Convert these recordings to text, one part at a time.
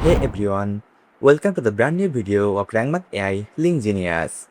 Hey everyone, welcome to the brand new video of RankMath AI Link Genius.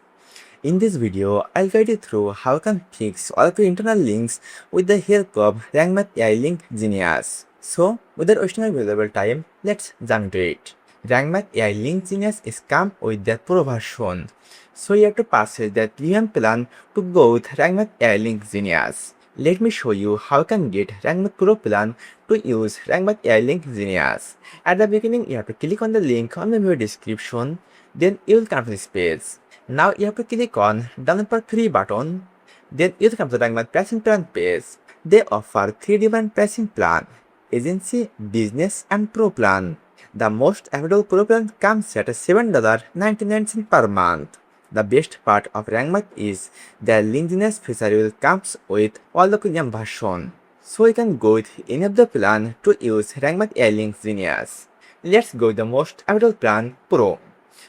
In this video, I'll guide you through how you can fix all of your internal links with the help of RankMath AI Link Genius. So, without wasting our valuable time, let's jump into it. RankMath AI Link Genius is come with the Pro version, so you have to purchase the premium plan to go with RankMath AI Link Genius. Let me show you how you can get RankMath Pro plan to use RankMath AI Link Genius. At the beginning, you have to click on the link on the video description, then you will come to this page. Now you have to click on download for free button, then you will come to the RankMath pricing plan page. They offer 3 different pricing plan: agency, business and pro plan. The most affordable pro plan comes at $7.99 per month. The best part of RankMath is the link genius feature will comes with all the premium version. So you can go with any of the plan to use RankMath AI Link Genius. Let's go with the most affordable plan, Pro.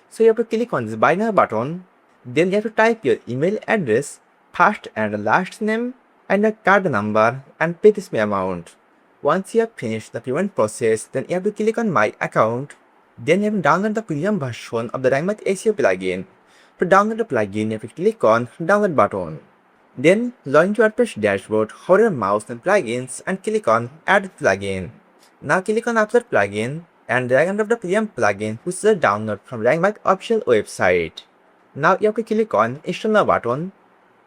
So you have to click on this buy now button. Then you have to type your email address, first and last name, and a card number and pay this amount. Once you have finished the payment process, then you have to click on my account. Then you have to download the premium version of the RankMath SEO plugin. To download the plugin, you have to click on download button. Then log into WordPress dashboard, hover your mouse on plugins and click on add plugin. Now click on upload plugin and drag and drop the premium plugin which is a download from RankMath official website. Now you have to click on install now button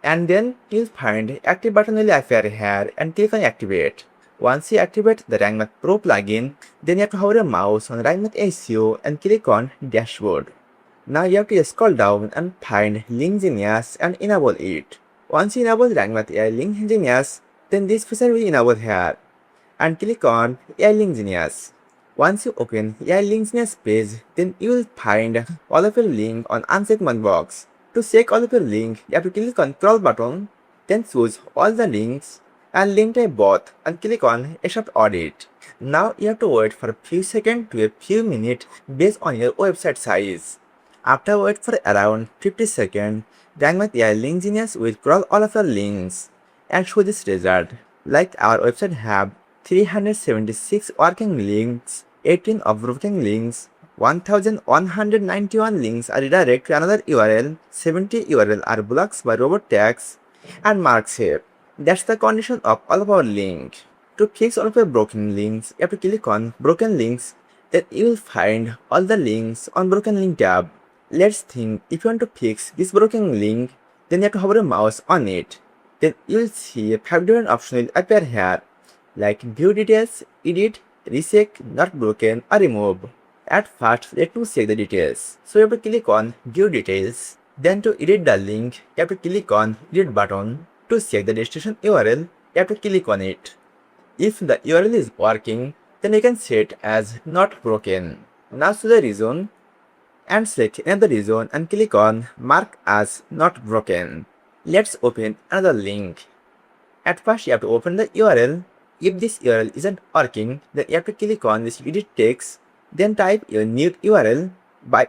and then you'll find active button will appear here and click on activate. Once you activate the RankMath Pro plugin, then you have to hover your mouse on RankMath SEO and click on dashboard. Now you have to scroll down and find Link Genius and enable it. Once you enable RankMath AI Link Genius, then this feature will enable here. And click on AI Link Genius. Once you open AI Link Genius page, then you will find all of your link on uncheck one box. To check all of your link, you have to click on scroll button, then choose all the links and link type both and click on Accept Audit. Now you have to wait for a few seconds to a few minutes based on your website size. After wait for around 50 seconds, RankMath AI Link Genius will crawl all of your links and show this result. Like our website have 376 working links, 18 of broken links, 1191 links are redirected to another URL, 70 URL are blocks by robot tags and mark safe. That's the condition of all of our links. To fix all of your broken links, you have to click on broken links, then you will find all the links on broken link tab. Let's think, if you want to fix this broken link, then you have to hover your mouse on it. Then you will see 5 different options will appear here, like view details, edit, recheck, not broken or remove. At first, let me check the details. So you have to click on view details. Then to edit the link, you have to click on edit button. To check the destination URL, you have to click on it. If the URL is working, then you can set as not broken. Now to the region and select another region and click on mark as not broken. Let's open another link. At first you have to open the URL. If this URL isn't working, then you have to click on this edit text, then type your new URL.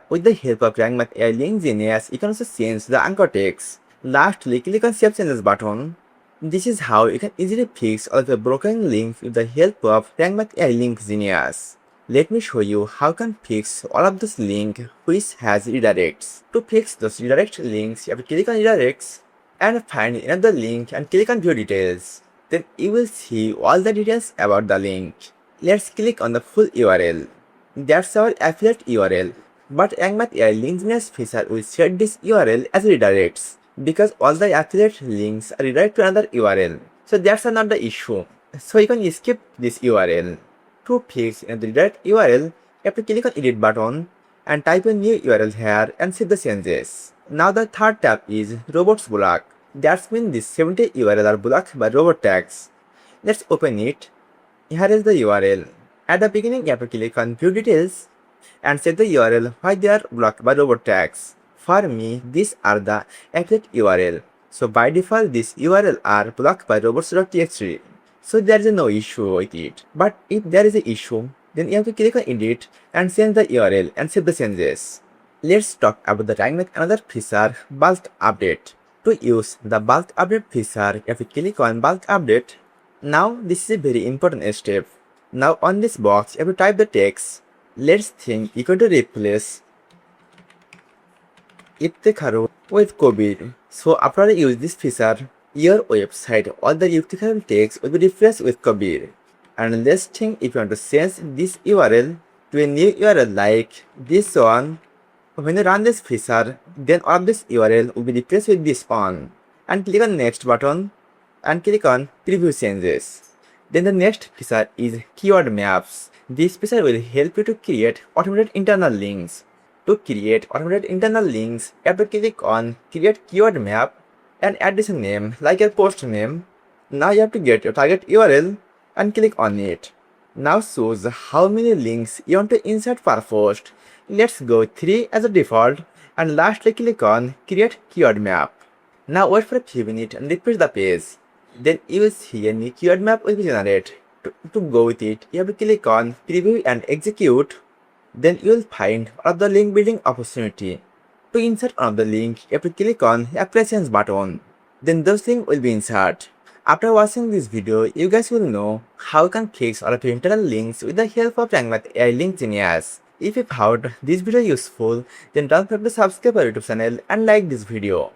With the help of RankMath AI Link Genius, you can also change the anchor text. Lastly, click on Save Changes button. This is how you can easily fix all of the broken links with the help of RankMath AI Link Genius. Let me show you how you can fix all of those links which has redirects. To fix those redirect links, you have to click on redirects and find another link and click on view details. Then you will see all the details about the link. Let's click on the full URL. That's our affiliate URL. But RankMath AI Link Genius feature will set this URL as redirects because all the affiliate links are redirected to another URL. So that's not the issue. So you can skip this URL. To fix the redirect URL, you have to click on edit button and type a new URL here and save the changes. Now the third tab is robots block. That means these 70 URL are blocked by robot tags. Let's open it. Here is the URL. At the beginning, you have to click on view details and set the URL why they are blocked by robot tags. For me, these are the affiliate URL. So by default, these URL are blocked by robots.txt. So there is no issue with it. But if there is an issue, then you have to click on edit and change the URL and save the changes. Let's talk about the RankMath another feature, bulk update. To use the bulk update feature, you have to click on bulk update. Now this is a very important step. Now on this box, you have to type the text. Let's think you going to replace Iftikharu with Kobir. So after you use this feature, your website, all the Iftikharu text will be replaced with Kabir. And let's think if you want to change this URL to a new URL like this one. When you run this feature, then all of this URL will be replaced with this one. And click on next button and click on preview changes. Then the next feature is keyword maps. This feature will help you to create automated internal links. To create automated internal links, you have to click on create keyword map and add this name like your post name. Now you have to get your target URL and click on it. Now choose how many links you want to insert per post. Let's go 3 as a default and lastly click on create keyword map. Now wait for a few minutes and refresh the page. Then you will see a new keyword map will be generated. To go with it, you have to click on preview and execute. Then you will find one of the link building opportunity. To insert one of the link, you have to click on apply change button. Then those links will be inserted. After watching this video, you guys will know how you can fix all of your internal links with the help of Pragmat AI Link Genius. If you found this video useful, then don't forget to subscribe our YouTube channel and like this video.